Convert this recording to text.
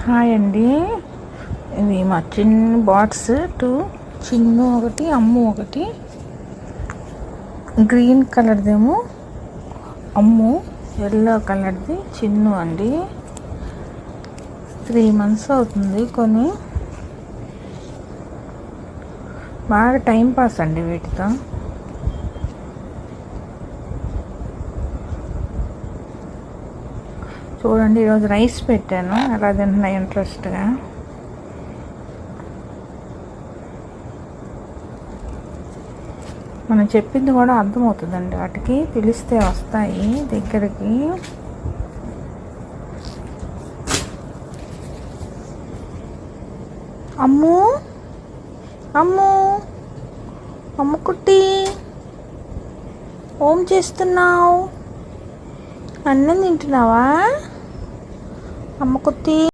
Hi అండి. ఇవి మా చిన్న బాట్స్ 2 చిన్ను ఒకటి, అమ్ము ఒకటి. గ్రీన్ కలర్దేమో అమ్ము, ఎల్లో కలర్ది చిన్ను అండి. 3 months అవుతుంది కొని. బాగా టైం పాస్ అండి వీటితో. చూడండి, ఈరోజు రైస్ పెట్టాను, అలా తింటున్నా ఇంట్రెస్ట్గా. మనం చెప్పింది కూడా అర్థమవుతుందండి వాటికి, పిలిస్తే వస్తాయి దగ్గరికి. అమ్ము అమ్ము అమ్ముకుట్టి, ఏం చేస్తున్నావు? అన్నం తింటున్నావా అమ్ముకుట్టి?